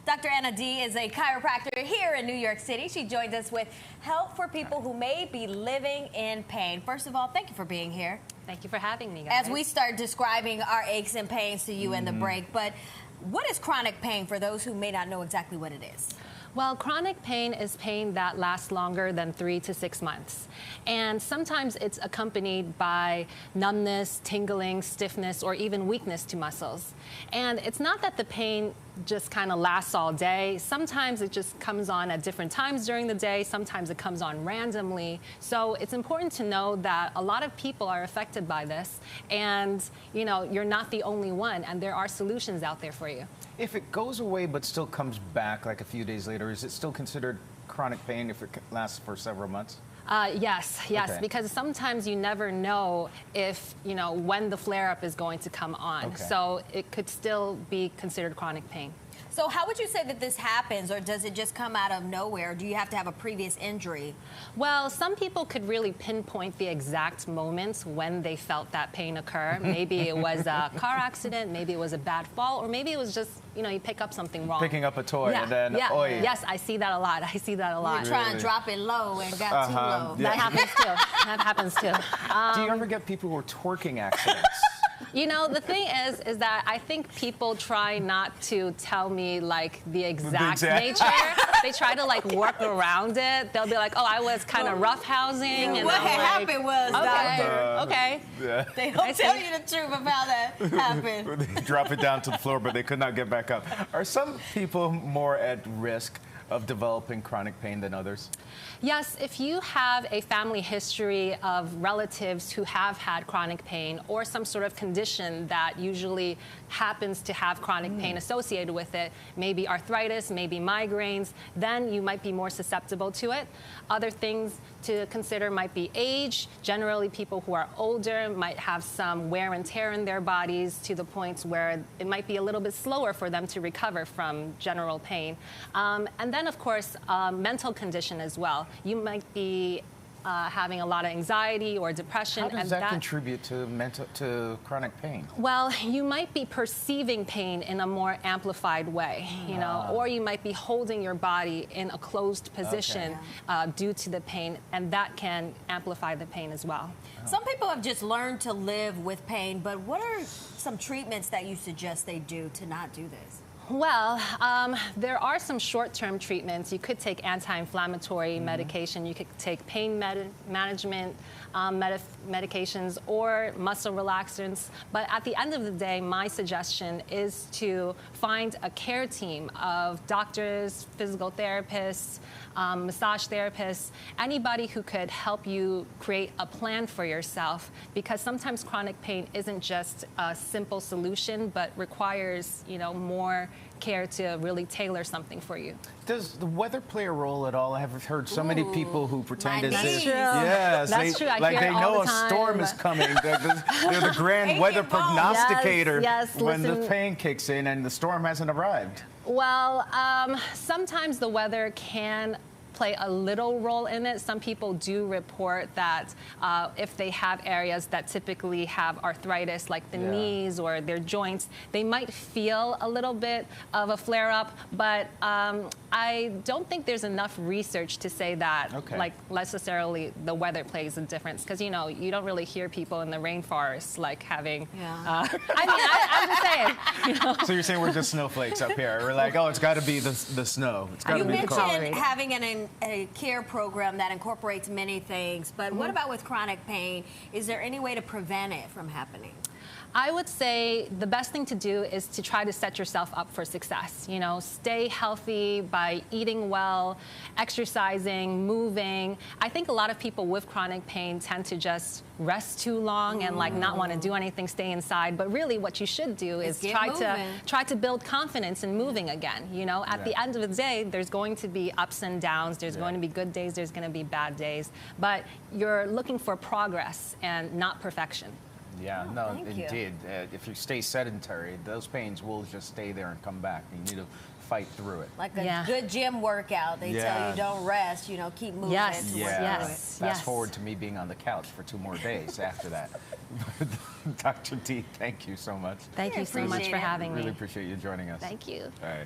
Dr. Anna D is a chiropractor here in New York City. She joined us with help for people who may be living in pain. First of all, thank you for being here. Thank you for having me, guys. As we start describing our aches and pains to you in the break, but what is chronic pain for those who may not know exactly what it is? Well, chronic pain is pain that lasts longer than 3 to 6 months. And sometimes it's accompanied by numbness, tingling, stiffness, or even weakness to muscles. And it's not that the pain just kind of lasts all day. Sometimes it just comes on at different times during the day. Sometimes it comes on randomly. So it's important to know that a lot of people are affected by this. And, you know, you're not the only one. And there are solutions out there for you. If it goes away but still comes back like a few days later, is it still considered chronic pain if it lasts for several months? Yes, Okay. because sometimes you never know if, you know, when the flare-up is going to come on. Okay. So it could still be considered chronic pain. So how would you say that this happens, or does it just come out of nowhere? Do you have to have a previous injury? Well, some people could really pinpoint the exact moments when they felt that pain occur. Maybe it was a car accident, maybe it was a bad fall, or maybe it was just, you know, you pick up something wrong. Picking up a toy and then, oi. Yes, I see that a lot. I see that a lot. You try and drop it low and got too low. That happens too. That happens too. Do you ever get people who are twerking accidents? You know, the thing is that I think people try not to tell me like the exact nature. They try to like work around it. They'll be like, oh, I was kind of roughhousing. And what I'm like, happened was, doctor. Okay. Yeah. They don't tell you the truth of how that happened. They drop it down to the floor, but they could not get back up. Are some people more at risk of developing chronic pain than others? Yes, if you have a family history of relatives who have had chronic pain or some sort of condition that usually happens to have chronic pain associated with it, maybe arthritis, maybe migraines, then you might be more susceptible to it. Other things to consider might be age. Generally, people who are older might have some wear and tear in their bodies to the point where it might be a little bit slower for them to recover from general pain. And then, of course, mental condition as well. You might be having a lot of anxiety or depression. How does that contribute to chronic pain? Well, you might be perceiving pain in a more amplified way, you know, or you might be holding your body in a closed position due to the pain, and that can amplify the pain as well. Some people have just learned to live with pain, but what are some treatments that you suggest they do to not do this? Well, there are some short-term treatments. You could take anti-inflammatory medication. You could take pain management medications or muscle relaxants. But at the end of the day, my suggestion is to find a care team of doctors, physical therapists, massage therapists, anybody who could help you create a plan for yourself, because sometimes chronic pain isn't just a simple solution, but requires, you know, more care to really tailor something for you. Does the weather play a role at all? I have heard so many people who pretend as if, yes, that's true. Like they know a storm is coming. They're the grand weather prognosticator when the pain kicks in and the storm hasn't arrived. Well, sometimes the weather can play a little role in it. Some people do report that if they have areas that typically have arthritis, like the knees or their joints, they might feel a little bit of a flare-up, but I don't think there's enough research to say that like necessarily the weather plays a difference, because, you know, you don't really hear people in the rainforest like having I mean, I'm just saying, you know. So you're saying we're just snowflakes up here? We're like, oh, it's got to be the snow. It's got to be the cold. You mentioned having a care program that incorporates many things, but what about with chronic pain? Is there any way to prevent it from happening? I would say the best thing to do is to try to set yourself up for success. You know, stay healthy by eating well, exercising, moving. I think a lot of people with chronic pain tend to just rest too long and like not want to do anything, stay inside. But really what you should do is try to build confidence in moving again. You know, at the end of the day, there's going to be ups and downs. There's going to be good days, there's going to be bad days. But you're looking for progress and not perfection. Yeah, no, indeed. If you stay sedentary, those pains will just stay there and come back. You need to fight through it. Like a good gym workout. They tell you don't rest, you know, keep moving. Fast forward to me being on the couch for 2 more days after that. Dr. D, thank you so much. Thank you so much for having me. Really appreciate you joining us. Thank you. All right.